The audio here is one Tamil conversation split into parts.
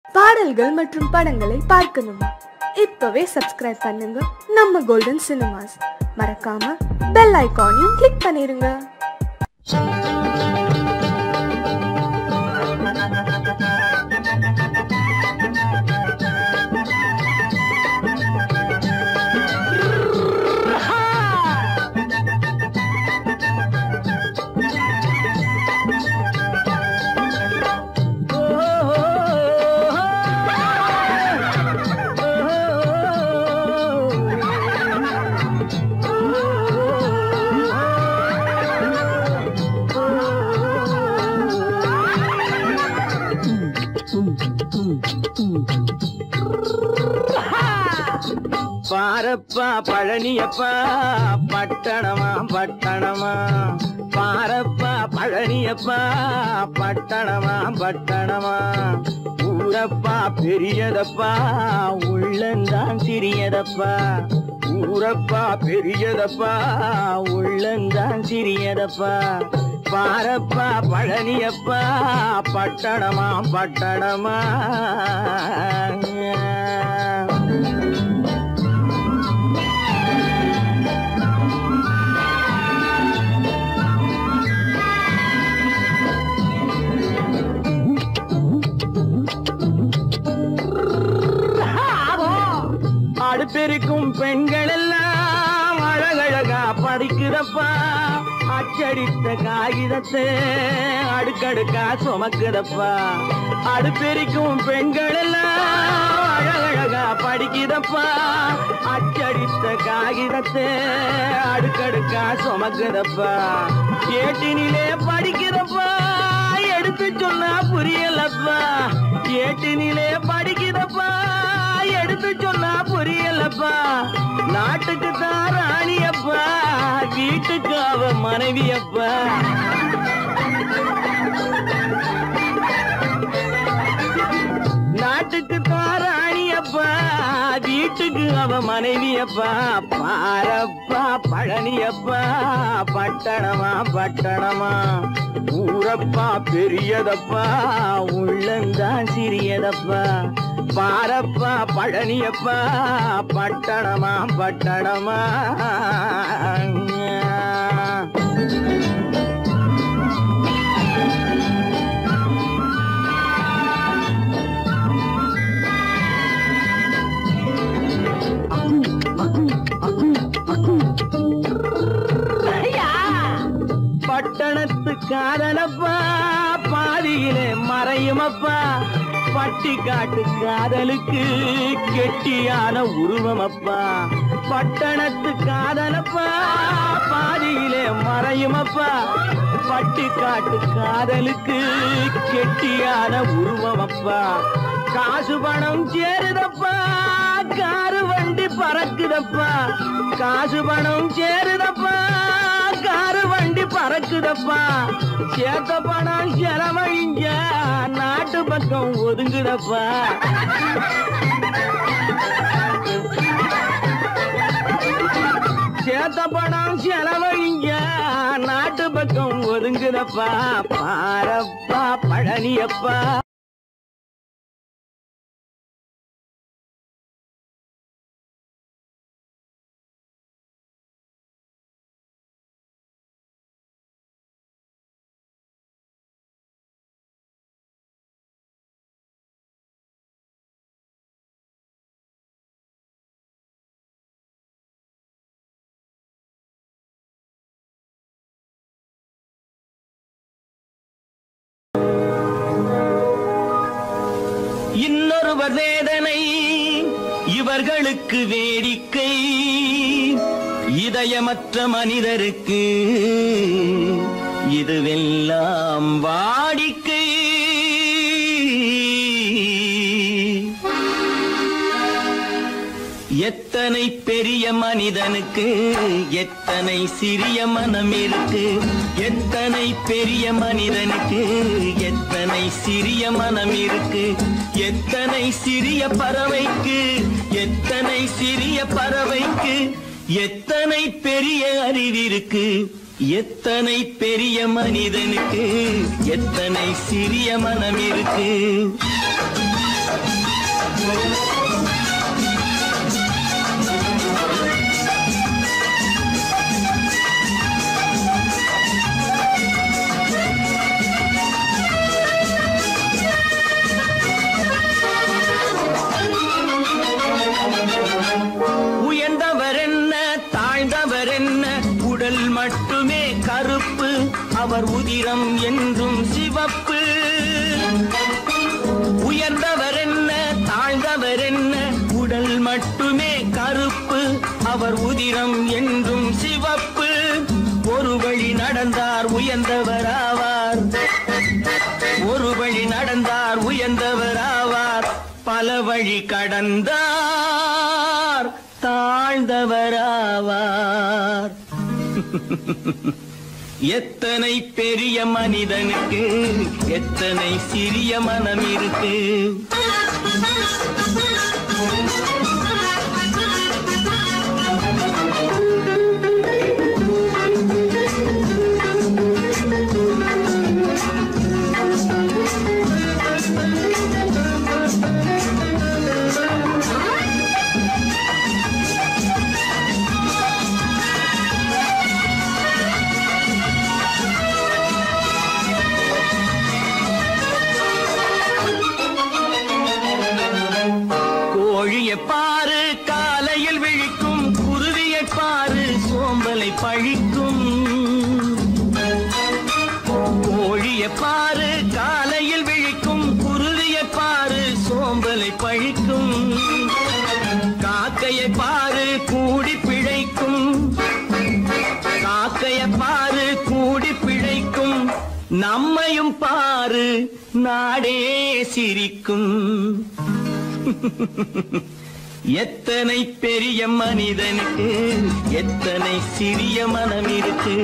பாடல்கள் மற்றும் படங்களை பார்க்கணுமா? இப்பவே சப்ஸ்கிரைப் பண்ணுங்க நம்ம கோல்டன் சினிமாஸ். மறக்காம பெல் ஐகானையும் கிளிக் பண்ணிருங்க. பாரப்பா பழனியப்பா பட்டணமா பட்டணமா, பாரப்பா பழனியப்பா பட்டணமா பட்டணமா, ஊரப்பா பெரியதப்பா உள்ளந்தான் சிறியதப்பா, ஊரப்பா பெரியதப்பா உள்ளந்தான் சிறியதப்பா, பாரப்பா பழனியப்பா பட்டணமா பட்டணமா. அடுப்பெருக்கும் பெண்கள் எல்லாம் அழகழகா படிக்குதப்பா, அச்சடித்த காகிதத்தை அடுக்கடுக்கா சுமக்குதப்பா, அடுப்பெருக்கும் பெண்கள் எல்லாம் அழகழகா படிக்குதப்பா, அச்சடித்த காகிதத்தை அடுக்கடுக்கா சுமக்குதப்பா, ஏட்டினிலே படிக்குதப்பா எடுத்து சொன்னா புரியலப்பா, ஏட்டினிலே படிக்குதப்பா எடுத்து சொன்னா புரியலப்பா, நாட்டுக்கு தான் ராணியப்பா வீட்டுக்கு அவ மனைவியப்பா, நாட்டுக்கு தான் ராணியப்பா வீட்டுக்கு அவ மனைவியப்பா, பாரப்பா பழனியப்பா பட்டணமா பட்டணமா, ஊரப்பா பெரியதப்பா உள்ளந்தான் சிறியதப்பா, பாரப்பா பழனியப்பா பட்டணமா பட்டணமா. பட்டணத்து காதலப்பா பாதியிலே மறையுமப்பா, பட்டி காட்டு காதலுக்கு கெட்டியான உருவமப்பா, பட்டணத்து காதலப்பா பாதியிலே மறையுமப்பா, பட்டி காட்டு காதலுக்கு கெட்டியான உருவமப்பா, காசு பணம் சேருதப்பா காரு வண்டி பறக்குதப்பா, காசு பணம் சேருதப்பா காரு வண்டி பறக்குதப்பா, சேர்த்த பணம் செலவழிஞ்ச நாட்டு பக்கம் ஒதுங்குதப்பா, சேர்த்த பணம் செலவழிஞ்ச நாட்டு பக்கம் ஒதுங்குதப்பா, பாரப்பா பழனியப்பா. இன்னொருவர் வேதனை இவர்களுக்கு வேடிக்கை, இதயமற்ற மனிதருக்கு இதுவெல்லாம் வாடிக்கை, எத்தனை பெரிய மனிதனுக்கு எத்தனை சிறிய மனம் இருக்கு, எத்தனை பெரிய மனிதனுக்கு எத்தனை சிறிய மனம் இருக்கு, எத்தனை சிறிய பறவைக்கு எத்தனை சிறிய பறவைக்கு எத்தனை பெரிய அறிவிருக்கு, எத்தனை பெரிய மனிதனுக்கு எத்தனை சிறிய மனம் இருக்கு. மட்டுமே கருப்பு அவர் உதிரம் என்றும் சிவப்பு உயர்ந்தவர் என்ன தாழ்ந்தவர் என்ன உடல் மட்டுமே கருப்பு அவர் உதிரம் என்றும் சிவப்பு ஒரு வழி நடந்தார் உயர்ந்தவர் ஆவார் ஒரு வழி நடந்தார் உயர்ந்தவர் ஆவார் பல வழி கடந்தார் தாழ்ந்தவர் ஆவார் எத்தனை பெரிய மனிதனுக்கு எத்தனை சிறிய மனம் இருக்கு பாரு காலையில் விழிக்கும் குருவியை பாரு சோம்பலை பழிக்கும் கோழியை பாரு காலையில் விழிக்கும் குருவியை பாரு சோம்பலை பழிக்கும் காக்கையை பாரு கூடி பிழைக்கும் காக்கையை பாரு கூடி பிழைக்கும் நம்மையும் பாரு நாடே சிரிக்கும் எத்தனை பெரிய மனிதனுக்கு எத்தனை சிறிய மனம் இருக்கு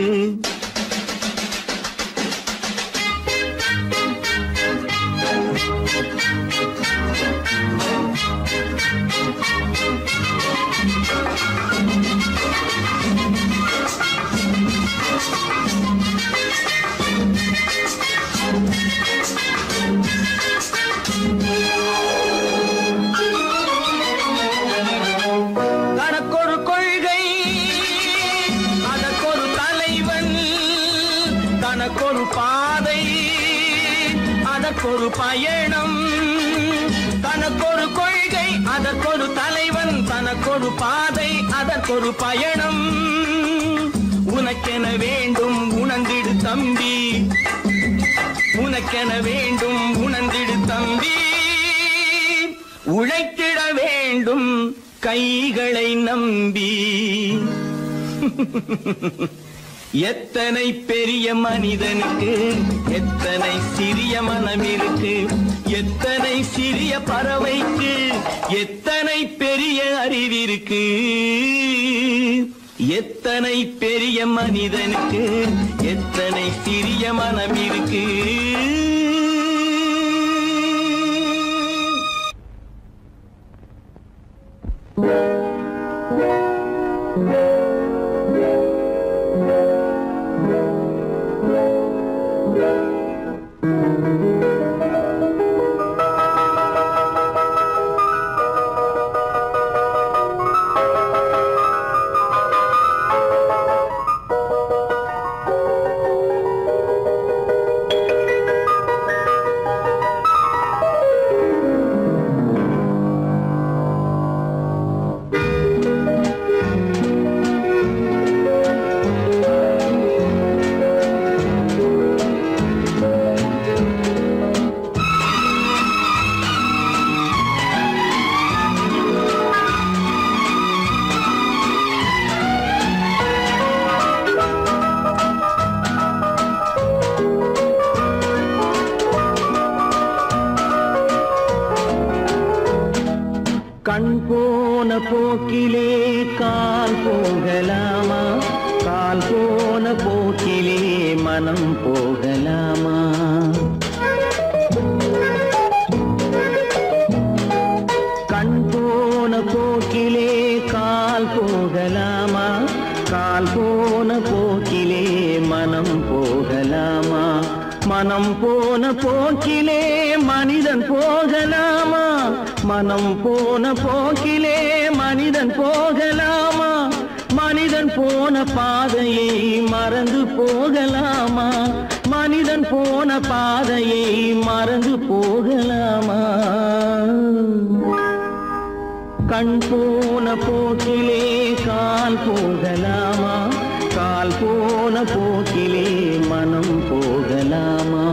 ஒரு பயணம் தனக்கொரு கொள்கை அதற்கொரு தலைவன் தனக்கொரு பாதை அதற்கொரு பயணம் உனக்கென வேண்டும் உணர்ந்திடு தம்பி உனக்கென வேண்டும் உணர்ந்திடு தம்பி உழைத்திட வேண்டும் கைகளை நம்பி எத்தனை பெரிய மனிதனுக்கு எத்தனை சிறிய மனம் இருக்கு எத்தனை சிறிய பறவைக்கு எத்தனை பெரிய அறிவிருக்கு எத்தனை பெரிய மனிதனுக்கு எத்தனை சிறிய மனம் இருக்கு கண் போன போக்கிலே கால் போகலாமா கால் போன போக்கிலே மனம் போகலாமா கண் போன போக்கிலே கால் போகலாமா கால் போன போக்கிலே மனம் போகலாமா மனம் போன போக்கிலே மனிதன் போகலாமா மனம் போன போக்கிலே மனிதன் போகலாமா? மனிதன் போன பாதையை மறந்து போகலாமா? மனிதன் போன பாதையை மறந்து போகலாமா? கண் போன போக்கிலே கால் போகலாமா? கால் போன போக்கிலே மனம் போகலாமா?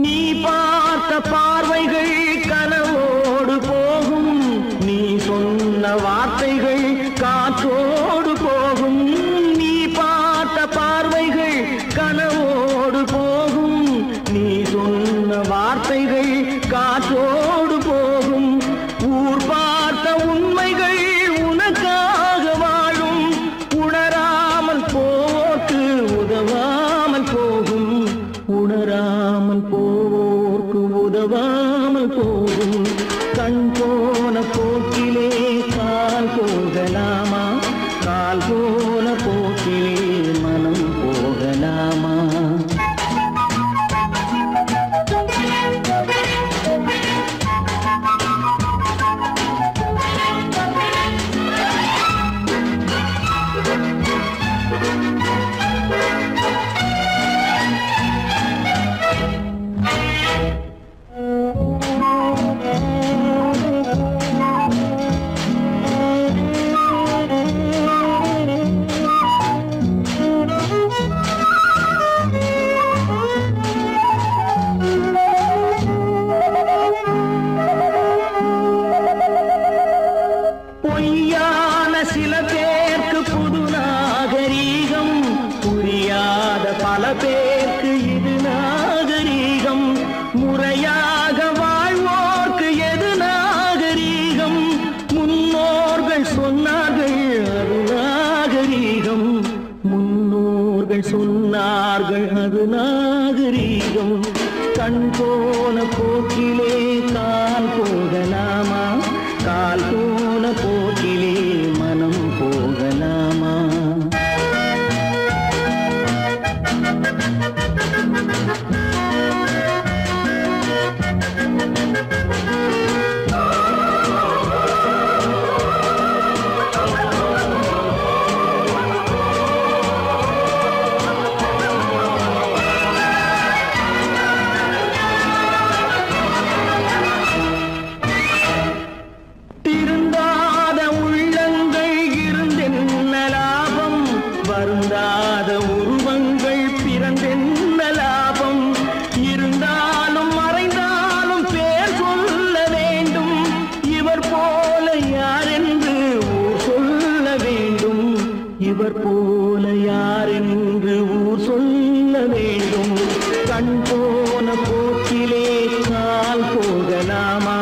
நீ பார்த்த பார்வைகள் கனவோடு போகும், நீ சொன்ன வார்த்தைகள் காற்றோடு போகும். நீ பார்த்த பார்வைகள் கனவோடு போகும், நீ சொன்ன வார்த்தைகள் காற்றோடு போகும். ஊர் பார்த்த உண்மைகள் உனக்காக வாழும், உணராமல் போக்கு உதவாமல் போகும். உணராமல் போவோர்க்கு உதவாமல் போகும். கண் போன போக்கிலே கால் போகலாமா? கால் போன போக்கிலே மனம் போகலாமா? பொய்யான சில பேருக்கு புது நாகரீகம், புரியாத பல பேருக்கு இது நாகரீகம். முறையாக வாழ்வோர்க்கு எது நாகரீகம்? முன்னோர்கள் சொன்னார்கள் அது நாகரீகம். முன்னோர்கள் சொன்னார்கள் அது நாகரீகம். கண் போன போக்கிலே கால் போகலாமா? கால் போன போக்கிலே மனம் போகலாமா? திருந்தாத உள்ளங்கள் இருந்தென்ன லாபம்? வருந்தாத உருவங்கள் பிறந்தென்ன லாபம்? இருந்தாலும் மறைந்தாலும் பேர் சொல்ல வேண்டும். இவர் போல யாரென்று ஊர் சொல்ல வேண்டும். இவர் போல யாரென்று ஊர் சொல்ல வேண்டும். கண் போன போக்கிலே கால் போகலாமா?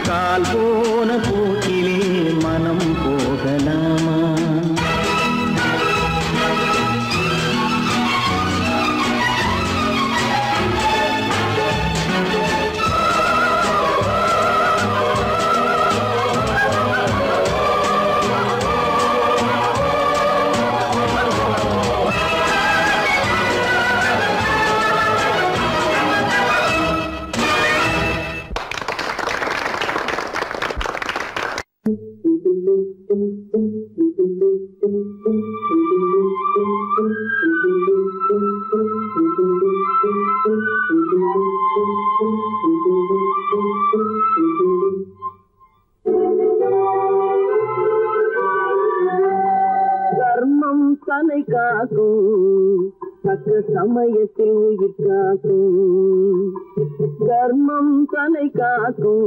கால் போன போக்கிலே மனம் போகலாமா? தர்மம் தன்னை காக்கும், தக்க சமயத்தில் உயிர் காக்கும். தர்மம் தன்னை காக்கும்,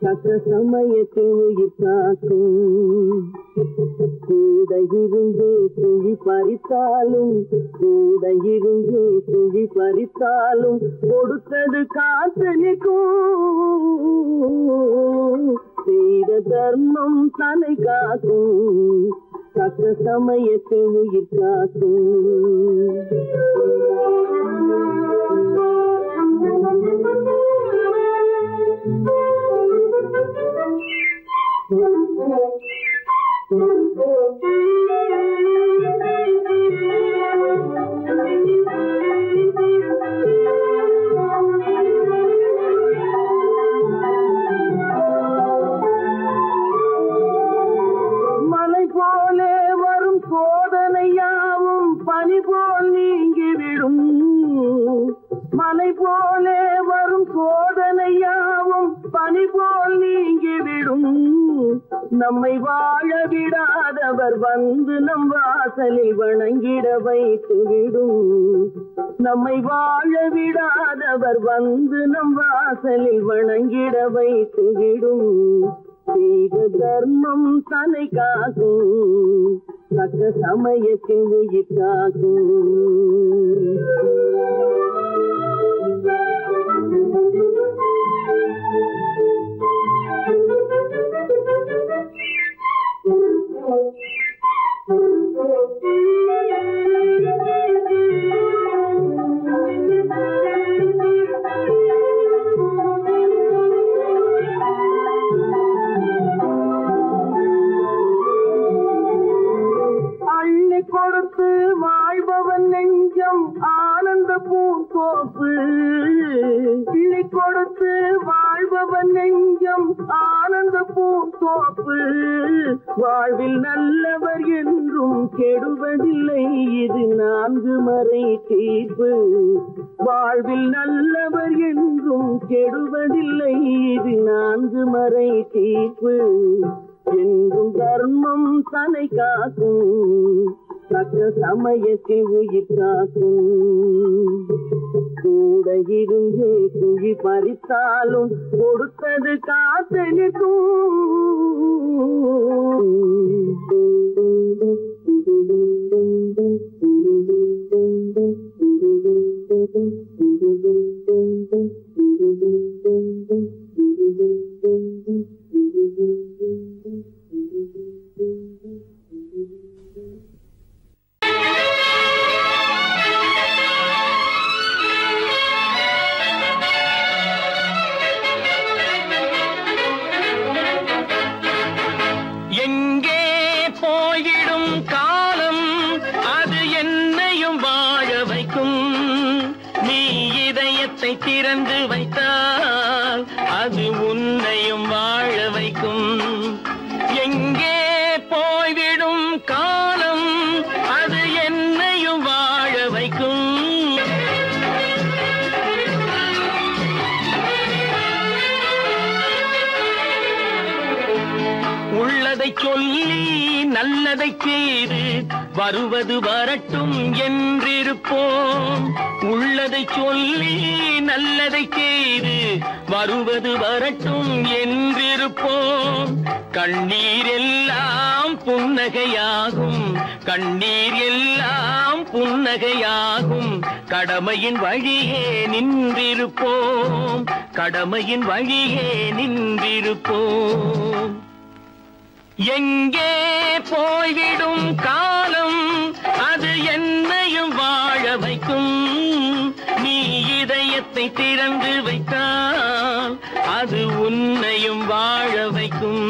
தக்க சமயத்தில் உயிர் காக்கும். கூட இருந்தே துளி பறித்தாலும், கூட இருந்தே துளி பறித்தாலும் கொடுத்தது காத்து நிற்கும். செய்த தர்மம் தன்னை காக்கும், தக்க சமயத்தில் உயிர் காக்கும். மலை போலே வரும் சோதனையாவும் பனி போல் நீங்கிவிடும். மலை போலே வரும் சோதனையாவும் பனி போல் நீங்கிவிடும். நம்மை வாழ விடாதவர் வந்து நம் வாசலில் வணங்கிட வைத்துவிடும். நம்மை வாழ விடாதவர் வந்து நம் வாசலில் வணங்கிட வைத்துவிடும். செய்த தர்மம் தன்னை காக்கும், தக்க சமயத்தில் உயிர் காக்கும். அள்ளி கொடுத்து வாழ்பவன் நெஞ்சம் ஆனந்த பூந்தோப்பு. கிள்ளி கொடுத்து வாழ்பவன் நெஞ்சம் ஆனந்த பூந்தோப்பு. வாழ்வில் நல்லவர் என்றும் கெடுவதில்லை, இது 4 மறை தீர்ப்பு. வாழ்வில் நல்லவர் என்றும் கெடுவதில்லை, இது 4 மறை தீர்ப்பு. என்றும் தர்மம் தன்னை காக்கும், தக்க சமயத்தில் உயிர் காக்கும். கூட இருந்து குழி பறித்தாலும் கொடுத்தது காத்தளிக்கும். திறந்து வைத்தால் அது உன்னையும் வாழ வைக்கும். எங்கே போய்விடும் காலம், அது என்னையும் வாழ வைக்கும். உள்ளதை சொல்லி நல்லதை செய்து வருவது வரட்டும் என்றிருப்போம். உள்ளதை சொல்லி நல்லதை செய்து வருவது வரட்டும் என்றிருப்போம். கண்ணீர் எல்லாம் புன்னகையாகும், கண்ணீர் எல்லாம் புன்னகையாகும். கடமையின் வழியே நின்றிருப்போம், கடமையின் வழியே நின்றிருப்போம். எங்கே போய்விடும் காலம், அது என்னையும் வாழ வைக்கும். நீ இதயத்தை திறந்து வைத்தால் அது உன்னையும் வாழ வைக்கும்.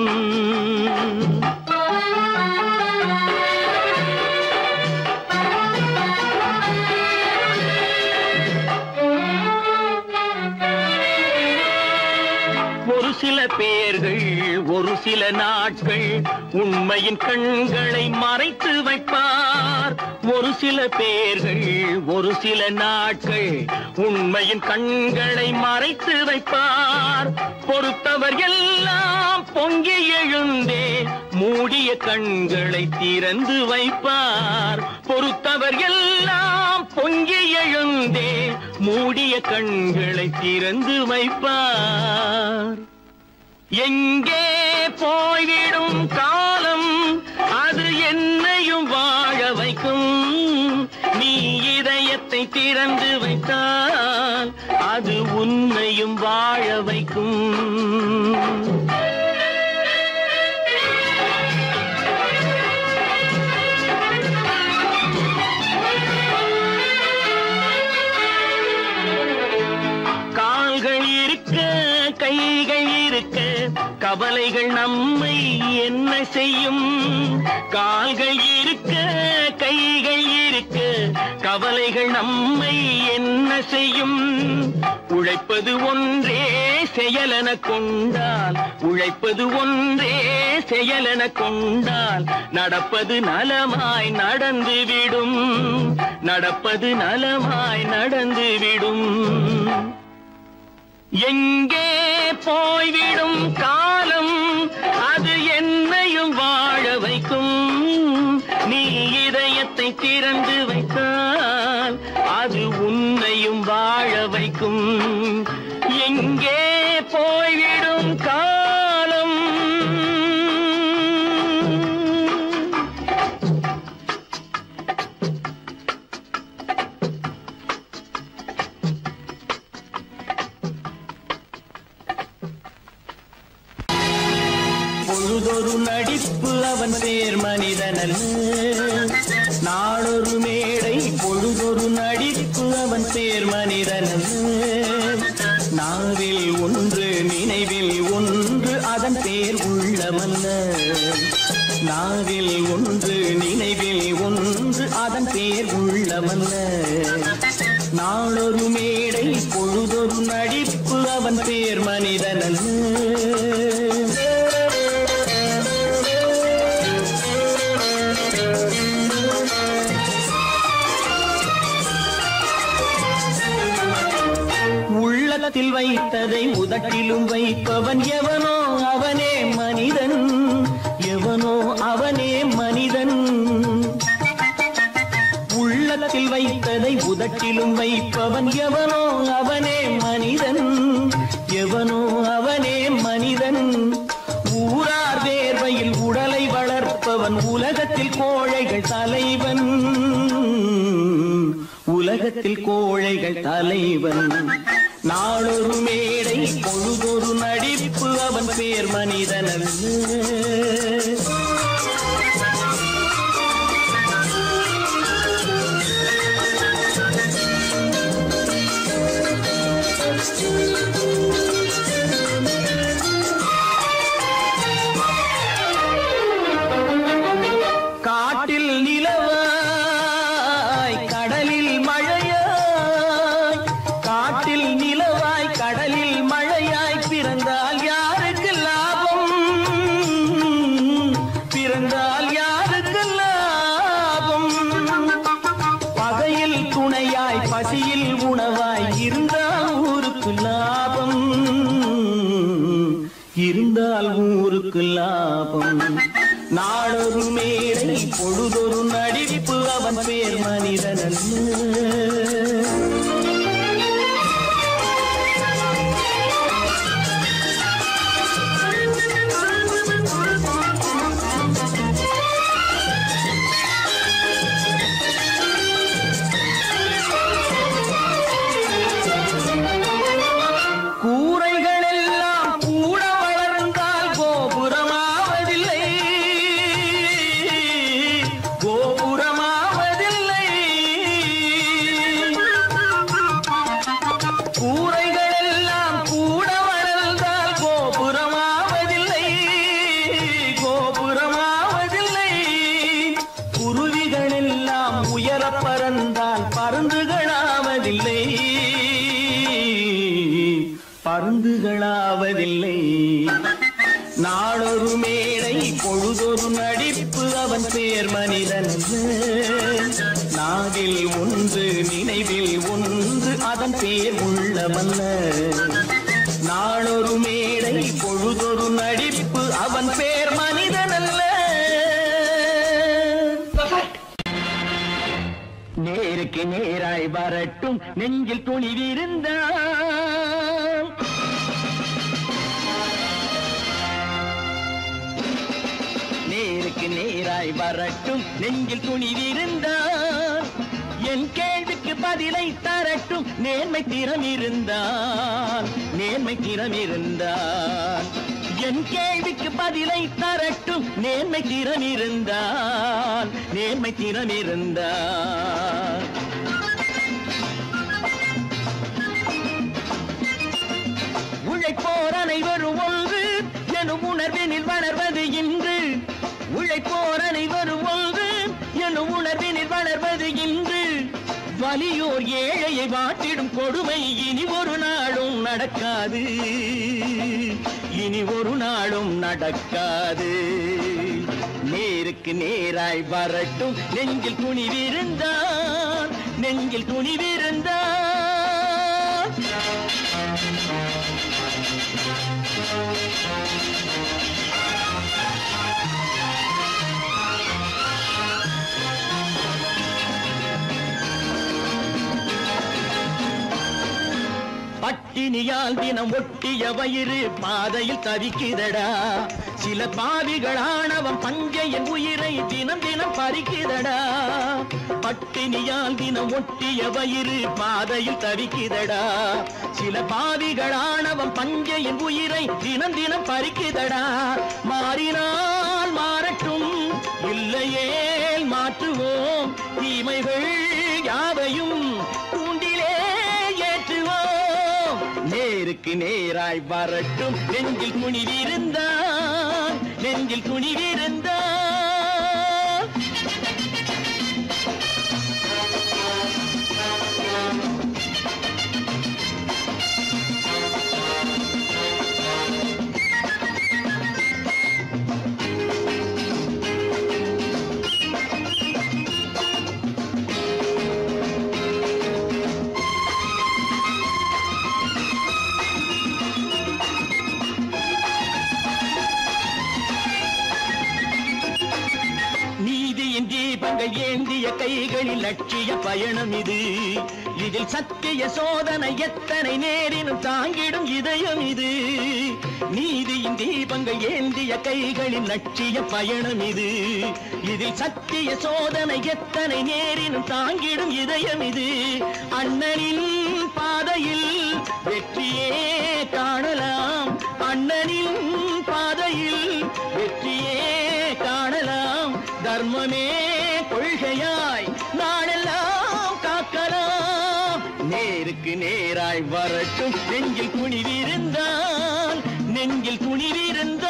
ஒரு சில பேர்கள் ஒரு சில நாட்கள் உண்மையின் கண்களை மறைத்து வைப்பார். ஒரு சில பேர்கள் ஒரு சில நாட்கள் உண்மையின் கண்களை மறைத்து வைப்பார். பொறுத்தவர் எல்லாம் பொங்கி எழுந்தே மூடிய கண்களை திறந்து வைப்பார். பொறுத்தவர் எல்லாம் பொங்கி எழுந்தே மூடிய கண்களை திறந்து வைப்பார். எங்கே போய்விடும் காலம், அது என்னையும் வாழ வைக்கும். நீ இதயத்தை திறந்து வைத்தால் அது உன்னையும் வாழ வைக்கும். கவலைகள் நம்மை என்ன செய்யும்? கால்கள் இருக்க கைகள் இருக்க கவலைகள் நம்மை என்ன செய்யும்? உழைப்பது ஒன்றே செயலென கொண்டால், உழைப்பது ஒன்றே செயலென கொண்டால் நடப்பது நலமாய் நடந்துவிடும், நடப்பது நலமாய் நடந்துவிடும். எங்கே போய்விடும் காலம் அது என்னையும் வாழ வைக்கும். நீ இதயத்தை திறந்து வைத்தால் அது உன்னையும் வாழ வைக்கும். எங்கே போய்விடும் காலம் பொழுதொரு நடிப்பு அவன் பேர் மனிதனல்ல, நாளொரு மேடை பொழுதொரு நடிப்பு அவன் பேர் மனிதனல்ல. நாவில் ஒன்று நினைவில் ஒன்று அதன் பேர் உள்ளமல்ல, நாவில் ஒன்று நினைவில் ஒன்று அதன் பேர் உள்ளமல்ல. நாளொரு மேடை பொழுதொரு நடிப்பு அவன் பேர் மனிதனல்ல. உள்ளத்தில் வைத்ததை உதட்டிலும் வைப்பவன் எவனோ அவனே மனிதன், எவனோ அவனே மனிதன். உள்ளத்தில் வைத்ததை உதட்டிலும் வைப்பவன் எவனோ அவனே மனிதன், எவனோ அவனே மனிதன். ஊரார் வேர்வையில் உடலை வளர்ப்பவன் உலகத்தில் கோழைகள் தலைவன், உலகத்தில் கோழைகள் தலைவன். நாளொரு மேடை பொழுதொரு நடிப்பு அவன் பேர் மனிதனல்ல. காட்டில் நிலவாய் கடலில் மழையாய், காட்டில் நிலவாய் கடலில் மழையாய் பிறந்தால் யாருக்கு லாபம், பிறந்தால் யாருக்கு லாபம். பகையில் துணையாய் பசியில் உணவாய் இருந்தால் ஊருக்கு லாபம், இருந்தால் ஊருக்கு லாபம். நாளொரு மேடை பொழுதொரு நடிப்பு அவன் பேர் மனிதனல்ல. கூரைகள் எல்லாம் கூட வளர்ந்தால் கோபுரமாவதில்லை, கோபுரமாவதில்லை. கூரைகள் எல்லாம் கூட வளர்ந்தால் கோபுரமாவதில்லை, கோபுரமாவதில்லை. குருவிகள் எல்லாம் உயர பறந்தால் பருந்துகளாவதில்லை, பருந்துகளாவதில்லை. நாளொரு மேடை பொழுதொரு நடிப்பு அவன் பேர் மனிதனல்ல. நாவில் ஒன்று நினைவில் ஒன்று அதன் பேர் உள்ளமல்ல. நாளொரு மேடை பொழுதொரு நடிப்பு அவன் பேர் மனிதனல்ல. நேருக்கு நேராய் வரட்டும் நெஞ்சில் துணிவிருந்தால், நேருக்கு நேராய் வரட்டும் நெஞ்சில் துணிவிருந்தால். என் கேள்விக்கு பதிலை தரட்டும் நேர்மை திறம் இருந்தால், நேர்மை திறம் இருந்தால். என் கேள்விக்கு பதிலை தரட்டும் நேர்மை திறம் இருந்தால், நேர்மை திறம் இருந்தால். உழைப்போர் அனைவரும் ஒன்று எனும் வளர்வினில் வளர்வது இன்று வலியோர் ஏழையை வாட்டிடும் கொடுமை இனி ஒரு நாளும் நடக்காது, இனி ஒரு நாளும் நடக்காது. நேருக்கு நேராய் வரட்டும் நெஞ்சில் துணிவிருந்தான், நெஞ்சில் துணிவிருந்தான். பட்டினியால் தினம் ஒட்டிய வயிறு பாதையில் தவிக்குதடா, சில பாவிகளானவன் பஞ்சையின் உயிரை தினம் தினம் பறிக்குதடா. பட்டினியால் தினம் ஒட்டிய வயிறு பாதையில் தவிக்குதடா, சில பாவிகளானவன் பஞ்சையின் உயிரை தினம் தினம் பறிக்குதடா. மாறினால் மாறட்டும், இல்லையே மாற்றுவோம், தீமைகள் யாவையும் தூண்டிலே ஏற்றுவோம். நேருக்கு நேராய் வரட்டும் நெஞ்சில் துணிவிருந்தான், நெஞ்சில் துணிவிருந்தான். தீபங்கள் ஏந்திய கைகளில் லட்சிய பயணம் இது, இதில் சத்திய சோதனை எத்தனை நேரினும் தாங்கிடும் இதயம் இது. நீதியின் தீபங்கள் ஏந்திய கைகளில் லட்சிய பயணம் இது, இதில் சத்திய சோதனை எத்தனை நேரினும் தாங்கிடும் இதயம் இது. அண்ணனின் பாதையில் வெற்றியே காணலாம், அண்ணனின் பாதையில் வெற்றியே காணலாம். தர்மமே கொள்கையாய் நாளெல்லாம் காக்கலாம். நேருக்கு நேராய் வரட்டும் நெஞ்சில் துணிவிருந்தான், நெஞ்சில் துணிவிருந்தான்.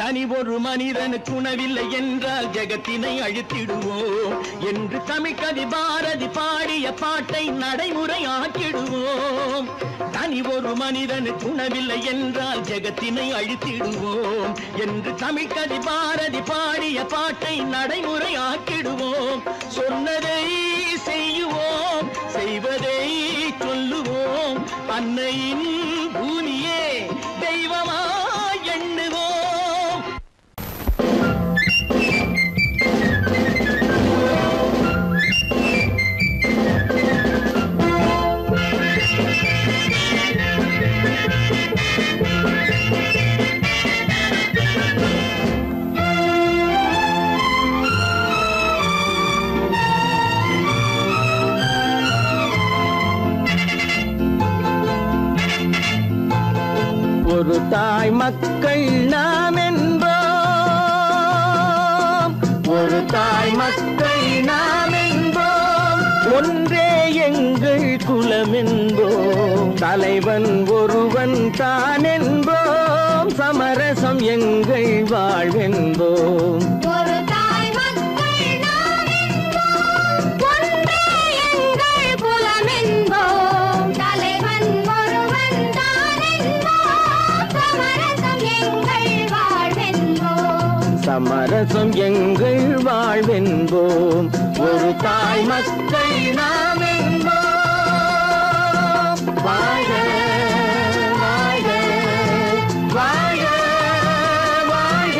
தனி ஒரு மனிதனுக்கு உணவில்லை என்றால் ஜெகத்தினை அழித்திடுவோம் என்று தமிழ்கவி பாரதி பாடிய பாட்டை நடைமுறையாக்கிடுவோம். தனி ஒரு மனிதனுக்கு உணவில்லை என்றால் ஜெகத்தினை அழித்திடுவோம் என்று தமிழ்கவி பாரதி பாடிய பாட்டை நடைமுறையாக்கிடுவோம். சொன்னதை செய்யுவோம், செய்வதை சொல்லுவோம், அன்னையின் பூமியே தெய்வமா எண்ணுவோம். ஒரு தாய் மக்கள் நாம் என்போம், ஒரு தாய் மக்கள் நாம் என்போம், ஒன்றே எங்கள் குலம் என்போம், தலைவன் ஒருவன் தான் என்போம், சமரசம் எங்கள் வாழ்வென்போம். சமரசம் எங்கள் வாழ்வென்போம், ஒரு தாய் மக்கள் நாம் என்போம். வாழ்க வாழ்க வாழ்க வாழ்க.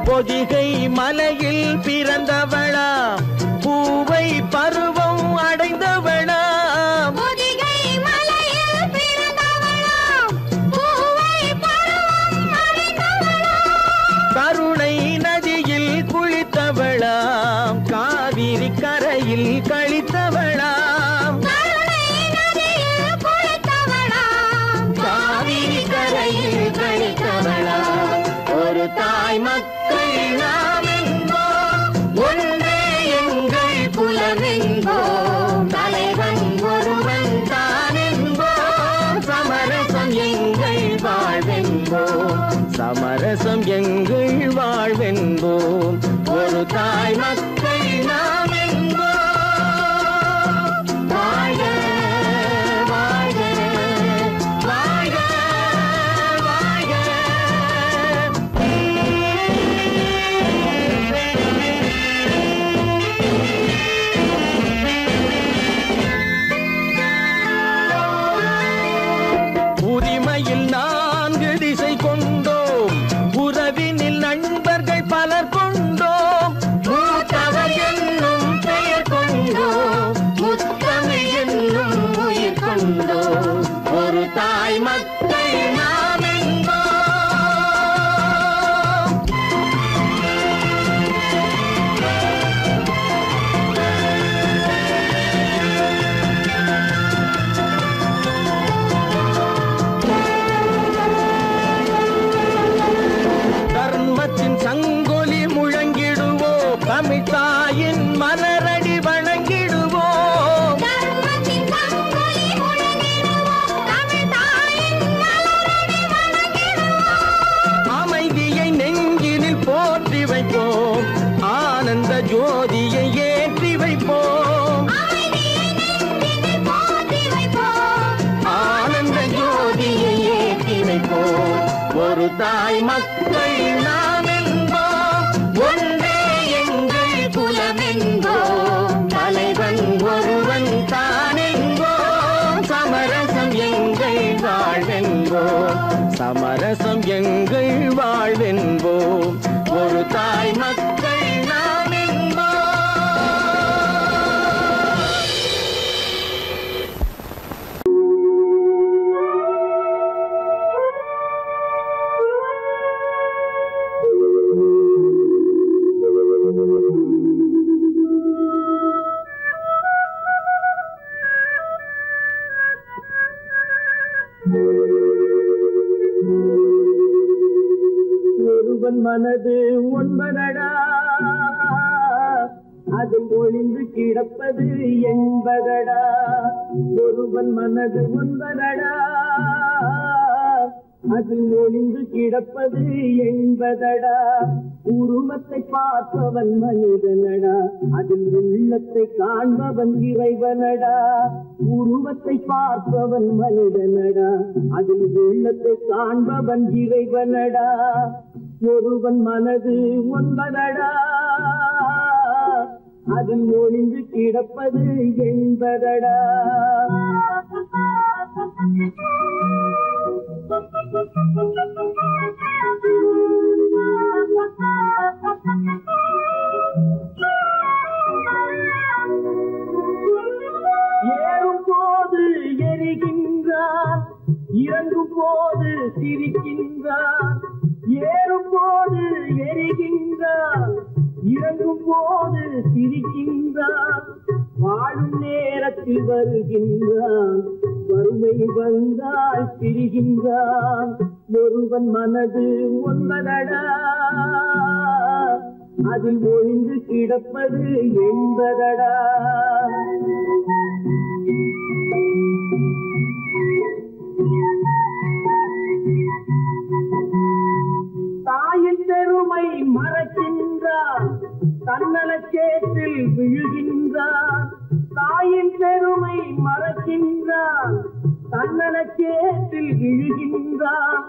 பொதிகை மலையில் பிறந்தவளா, பூவை பருவம் அடைந்தவளா, பொதிகை மலையில் பிறந்தவளா, பூவை தெளித்தவளாம் காவிரி கரையில் கழித்தவளாம் ஒரு தாய் மக்கள் நாம் என்போம் ஒன்றே எங்கள் குலம் என்போம் தலைவன் ஒருவன் தான் என்போம் சமரசம் எங்கள் வாழ்வென்போம் சமரசம் எங்கள் வாழ்வென்போம் ஒரு தாய் மக்கள் நாம் என்போம் வாழ்க வாழ்க வாழ்க வாழ்க உரிமையில் 4 திசை கொண்டோம் உறவினில் நண்பர்கள் பலர் கொண்டோம் மூத்தவர் என்னும் பெயர் கொண்டோம் முத்தமிழ் என்னும் உயிர் கொண்டோம் ஒரு தாய் மக்கள் நாம் என்போம் தர்மத்தின் சங்கொலி முழங்கிடுவோம் தமிழ் தாயின் மலரடி வணங்கிடுவோம் அமைதியை நெஞ்சினில் போற்றி வைப்போம் ஆனந்த ஜோதியை ஏற்றி வைப்போம் ஆனந்த ஜோதியை ஏற்றி வைப்போம் ஒரு தாய் மக்கள் நாம் என்போம் ஒன்றே எங்கள் குலம் என்போம் தலைவன் ஒருவன் தான் என்போம் சமரசம் எங்கள் வாழ்வென்போம் சமரசம் எங்கள் வாழ்வென்போம் ஒரு தாய் மக்கள் நாம் என்போம் ஒருவன் மனது ஒன்பதடா அதில் ஒளிந்து கிடப்பது என்பதடா ஒருவன் மனது ஒன்பதடா அதில் ஒளிந்து கிடப்பது என்பதடா உருவத்தை பார்ப்பவன் மனிதனடா அதில் உள்ளத்தை காண்பவன் இறைவனடா உருவத்தை பார்ப்பவன் மனிதனடா அதில் உள்ளத்தை காண்பவன் இறைவனடா ஒருவன் மனது ஒன்பதடா அதில் ஒளிந்து கிடப்பது என்பதடா ஏறும் போது எரிகின்றான் இறங்கும் போது சிரிக்கின்றான் ஏறும் போது எரிகின்றான் இறங்கும் போது சிரிக்கின்றான் வாழும் நேரத்தில் வருகின்றான் வறுமை வந்தால் பிரிகின்றான் ஒருவன் மனது ஒன்பதடா அதில் ஒளிந்து கிடப்பது என்பதடா தாயின் பெருமை மறக்கின்றான் தன்னலச்சேற்றில் விழுகின்றான் தாயின் பெருமை மறக்கின்றான் தன்னலச்சேற்றில் விழுகின்றான்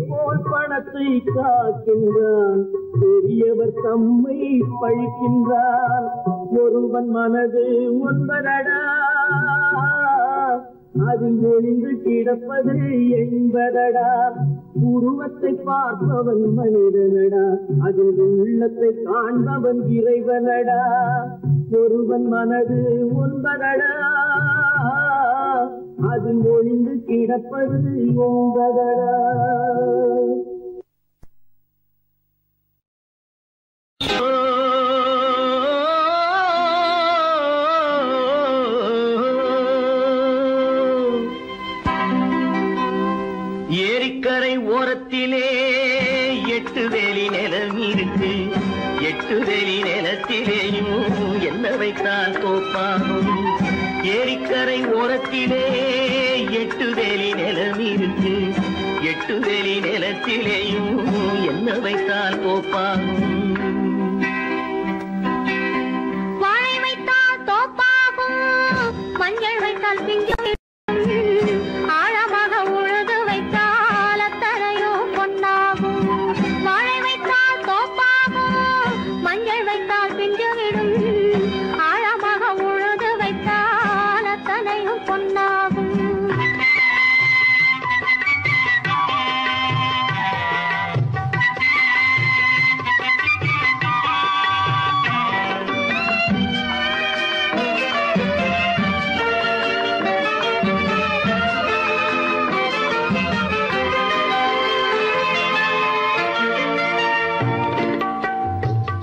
போல் பணத்தை காக்கின்றான் பெரியவர் தம்மை பழிக்கின்றான் ஒருவன் மனது ஒன்பதடா அதில் ஒளிந்து கிடப்பது என்பதடா உருவத்தை பார்ப்பவன் மனிதனடா அதில் உள்ளத்தை காண்பவன் இறைவனடா ஒருவன் மனது ஒன்பதடா அதில் ஒளிந்து கிடப்பது என்பதடா எட்டுதெளி நிலத்திலேயும் என்ன வைத்தால் தோப்பாகும். ஏரிக்கரை ஓரத்திலே எட்டுதெளி நிலம் இருக்கு. எட்டுதெளி நிலத்திலேயும் என்ன வைத்தால் தோப்பாகும். வாழை வைத்தால் தோப்பாகும், மஞ்சள் வைத்தால் பிஞ்சு, ஆழமாக உழுது வைத்தால் அத்தனையோ பொன்னாகும். வாழை வைத்தால் தோப்பாகும், மஞ்சள் வைத்தால் பிஞ்சு விடும், ஆழமாக உழுது வைத்தால் அத்தனையோ பொன்னாகும்.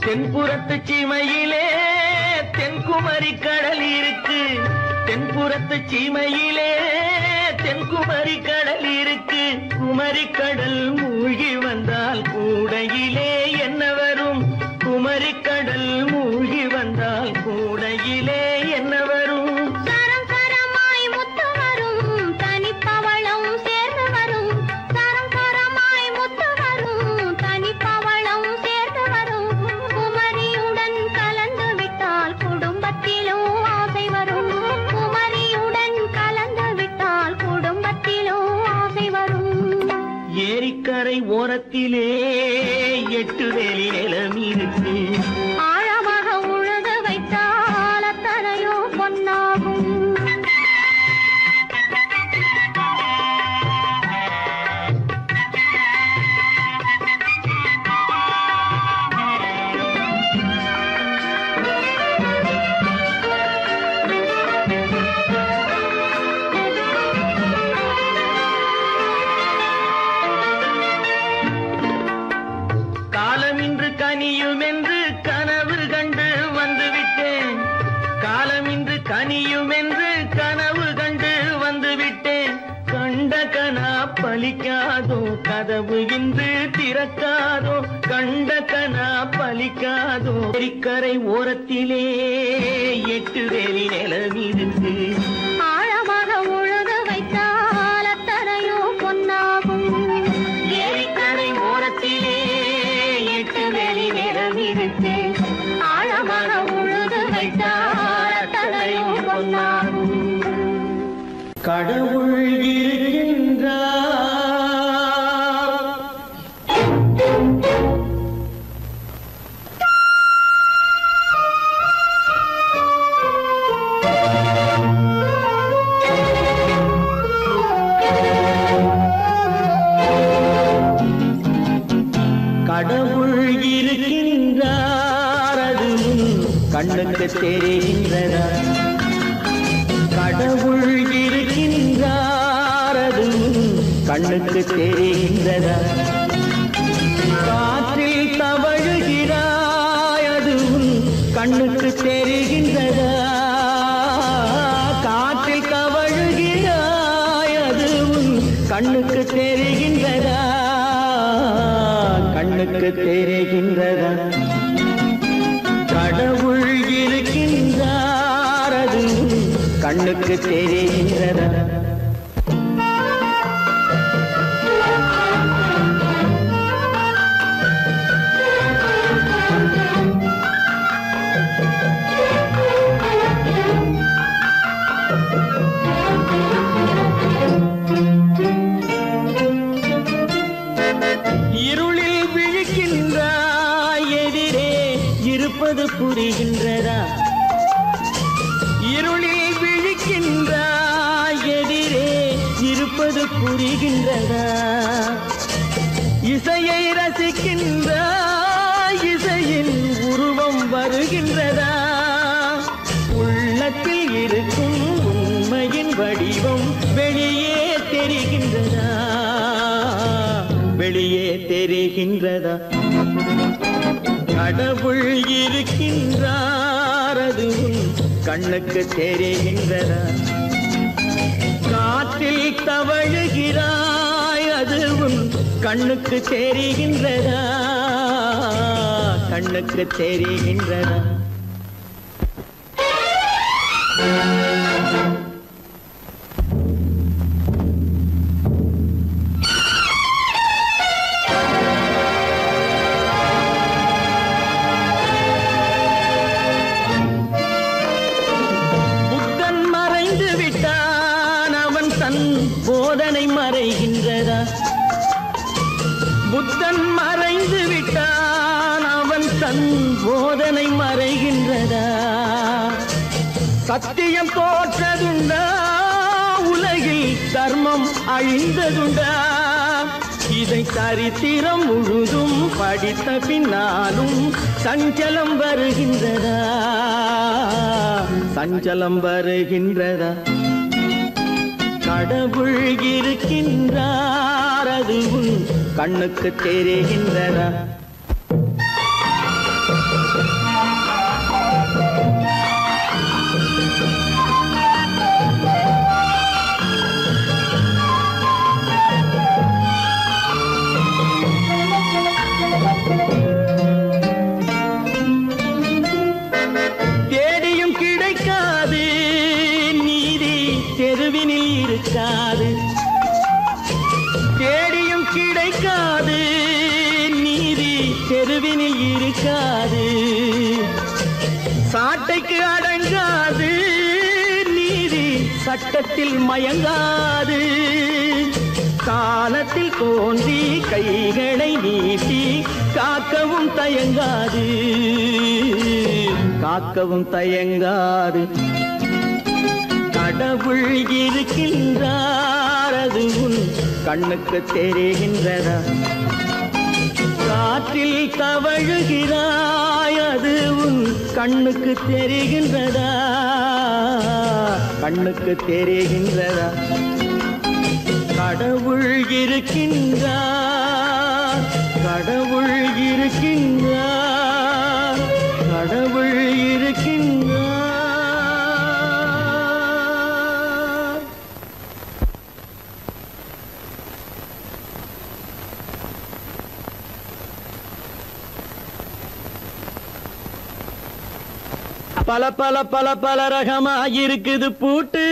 தென்புறத்து சீமையிலே தென்குமரி கடல் இருக்கு. தென்புறத்து சீமையிலே தென்குமரி கடல் இருக்கு. குமரி கடல் மூழ்கி வந்தால் கூடையிலே என்ன வரும்? குமரி கடல் மூழ்கி வந்தால் கூடையிலே என்ன வரும்? சரம் சரமாய் முத்து வரும், தனிப்பவளம் சேர்ந்து வரும். சரம் சரமாய் முத்து வரும், தனிப்பவளம் சேர்ந்து வரும். குமரியுடன் கலந்து விட்டால் குடும்பத்திலும் ஆசை வரும். குமரியுடன் கலந்து விட்டால் குடும்பத்திலும் ஆசை வரும். ஏரிக்கரை ஓரத்திலே எட்டுதெளி நிலம் இருக்கு. ஆழமாக உழுது வைத்தால் அத்தனையோ பொன்னாகும். காலம் இன்று கனியும் என்று கனவு கண்டு வந்துவிட்டேன். காலம் இன்று கனியும் என்று கனவு கண்டு வந்துவிட்டேன். கண்ட கனா பலிக்காதோ, கதவு இன்று திறக்காதோ. கண்ட கனா பலிக்காதோ. ஏரிக்கரை ஓரத்திலே எட்டுதெளி நிலம் இருக்கு. ஆழமாக உழுது வைத்தால் அத்தனையோ பொன்னாகும். ஏரிக்கரை ஓரத்திலே எட்டுதெளி நிலம் இருக்கு. ஆழமாக உழுது வைத்தால் அத்தனையோ பொன்னாகும். கடவுள் இருக்கின்றார். கடவுள் இருக்கின்றார், அது கண்ணுக்கு தெரிகின்றதா? கடவுள் இருக்கின்றார், அது கண்ணுக்கு தெரிகின்றதா? காற்றில் தவழுகிறாய், அது கண்ணுக்கு தெரிகின்றதா? காற்றில் தவழுகிறாய், அது கண்ணுக்கு தெரிகின்றதா? கண்ணுக்கு தெரிகின்றதா? கடவுள் இருக்கின்றார், அது கண்ணுக்கு தெரிகின்றதா? இருளில் விழிக்கின்றாய், எதிரே இருப்பது புரிகின்றதா? இருளில் விழிக்கின்றாய், எதிரே இருப்பது புரிகின்றதா? இசையை ரசிக்கின்றாய், இசையின் உருவம் வருகின்றதா? உள்ளத்தில் இருக்கும் உண்மையின் வடிவம் வெளியே தெரிகின்றதா? வெளியே தெரிகின்றதா? கடவுள் இருக்கின்றார், அது கண்ணுக்கு தெரிகின்றதா? காற்றில் தவழுகிறாய், அது கண்ணுக்கு தெரிகின்றதா? கண்ணுக்கு தெரிகின்றதா? புத்தன் மறைந்து விட்டான், அவன் தன் போதனை மறைகின்றதா? புத்தன் மறைந்து விட்டான், அவன் தன் போதனை மறைகின்றதா? சத்தியம் தோற்றதுண்டா, உலகில் தர்மம் அழிந்ததுண்டா? இதை சரித்திரம் முழுதும் படித்த பின்னாலும் சஞ்சலம் வருகின்றதா? சஞ்சலம் வருகின்றதா? கடவுள் இருக்கின்றார், அது உன் கண்ணுக்கு தெரிகின்றதா? தேடியும் கிடைக்காது நீதி, தெருவினில் இருக்காது. தேடியும் கிடைக்காது நீதி, தெருவினில் இருக்காது. சாட்டைக்கு அடங்காது நீதி, சட்டத்தில் மயங்காது. காலத்தில் தோன்றி கைகளை நீட்டி காக்கவும் தயங்காது, காக்கவும் தயங்காது. கடவுள் இருக்கின்றார், அது உன் கண்ணுக்கு தெரிகின்றதா? காற்றில் தவழுகிறாய், அது உன் கண்ணுக்கு தெரிகின்றதா? கண்ணுக்கு தெரிகின்றதா? கடவுள் இருக்கின்றார், கடவுள் இருக்கின்றார், கடவுள் இருக்கின்றார். பல பல பல பல ரகமா இருக்குது பூட்டு,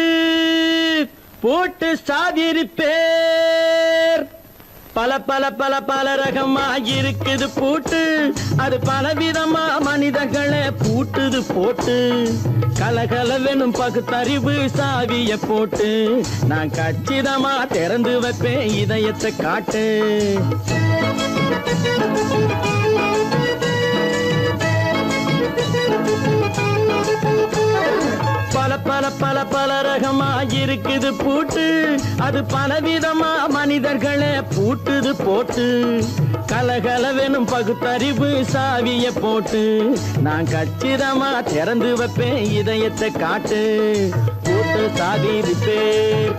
போட்டு சாதிருப்பேர். பல பல பல பல ரகமா இருக்குது பூட்டு, அது பலவிதமா மனிதர்களை பூட்டுது போட்டு. கலகலவெனும் பகுத்தறிவு சாவிய போட்டு, நான் கச்சிதமா திறந்து வைப்பேன் இதயத்தை காட்டு. பல பல பல பல ரகமா இருக்குது பூட்டு, அது பலவிதமா மனிதர்களை பூட்டுது போட்டு. கலகலவெனும் பகுத்தறிவு சாவிய போட்டு, நான் கச்சிதமா திறந்து வைப்பேன் இதயத்தை காட்டு. போட்டு சாதிருப்பேன்.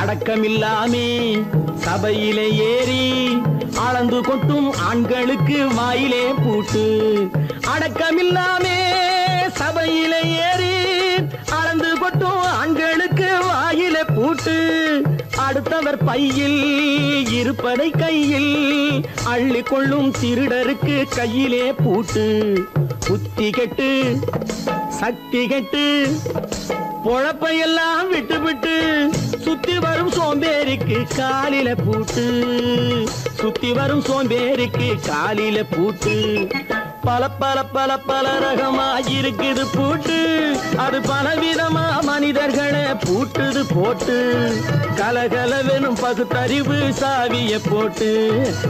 அடக்கமில்லாமே சபையிலே ஏறி அளந்து கொட்டும் ஆண்களுக்கு வாயிலே பூட்டு. அடக்கமில்லாமே சபையிலே ஏறி அளந்து கொட்டும் ஆண்களுக்கு வாயிலே பூட்டு. அடுத்தவர் பையில் இருப்பதை கையில் அள்ளி கொள்ளும் திருடருக்கு கையிலே பூட்டு. புத்தி கெட்டு சக்தி கெட்டு பொழப்பையெல்லாம் விட்டு விட்டு சுத்தி வரும் சோம்பேறிக்கு காலில பூட்டு. சுத்தி வரும் சோம்பேறிக்கு காலில பூட்டு. பல பல பல பல ரகமா இருக்குது பூட்டு, அது பலவிதமா மனிதர்களை பூட்டுது போட்டு. கலகலவெனும் பகுத்தறிவு சாவிய போட்டு,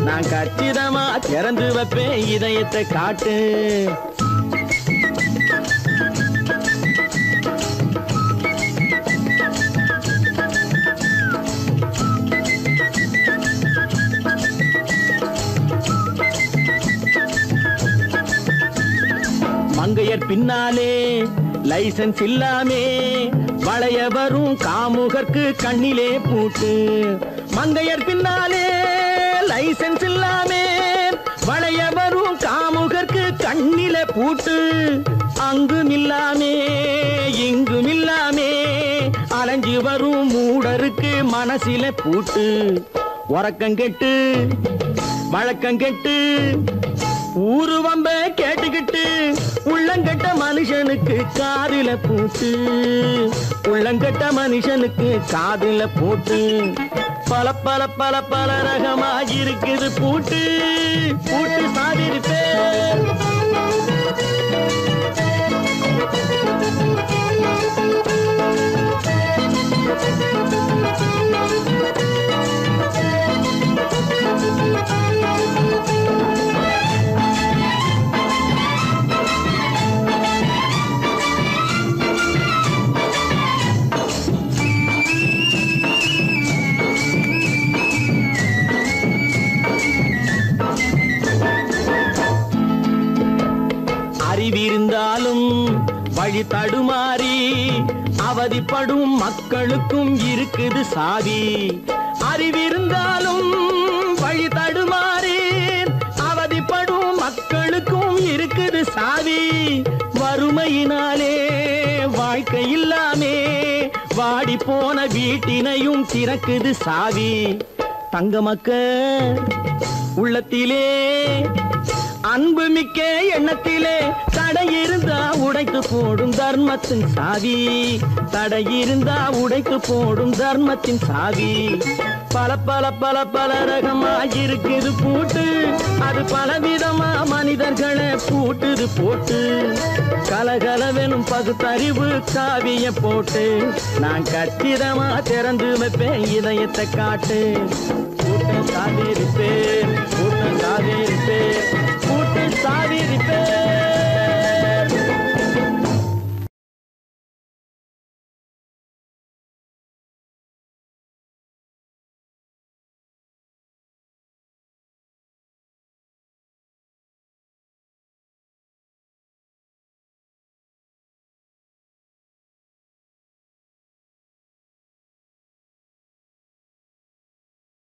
நான் கச்சிதமா திறந்து வைப்பேன் இதயத்தை காட்டு. பின்னாலே லைசன்ஸ் இல்லாமே வளைய வரும் காமுகர்க்கு கண்ணிலே பூட்டு. மங்கையர் பின்னாலே லைசன்ஸ் இல்லாமே வளைய வரும் காமுகர்க்கு கண்ணிலே பூட்டு. அங்கும் இல்லாமே இங்கும் இல்லாமே அலைஞ்சு வரும் மூடருக்கு மனசில பூட்டு. உறக்கங்கெட்டு வழக்கங்கெட்டு ஊரு வம்ப கேட்டுக்கிட்டு உள்ளங்கட்ட மனுஷனுக்கு காதில பூட்டு. உள்ளங்கட்ட மனுஷனுக்கு காதில பூட்டு. பல பல பல பல ரகமாயிருக்குது பூட்டு. பூட்டு சாதிருப்பே அறிவிருந்தாலும் வழி தடுமாறி அவதிப்படும் மக்களுக்கும் இருக்குது சாவி. அறிவிருந்தாலும் வழி தடுமாறி அவதிப்படும் மக்களுக்கும் இருக்குது சாவி. வறுமையினாலே வாழ்க்கை இல்லாமே வாடி போன வீட்டினையும் திறக்குது சாவி. தங்க மக்க உள்ளத்திலே அன்பு மிக்க எண்ணத்திலே தடையிருந்தா உடைத்து போடும் தர்மத்தின் சாவி. தடையிருந்தா உடைத்து போடும் தர்மத்தின் சாவி. பல பல பல பல ரகமாயிருக்குது பூட்டு. அது பலவிதமா மனிதர்களை பூட்டுது போட்டு. கலகலவெனும் பகுத்தறிவு காவிய போட்டு நான் கச்சிதமா திறந்து வைப்பேன் இதயத்தை காட்டு. கூட்டம் சாதிருப்பேன் கூட்டம் சாதிருப்பேன் கூட்டம் சாதிருப்பேன்.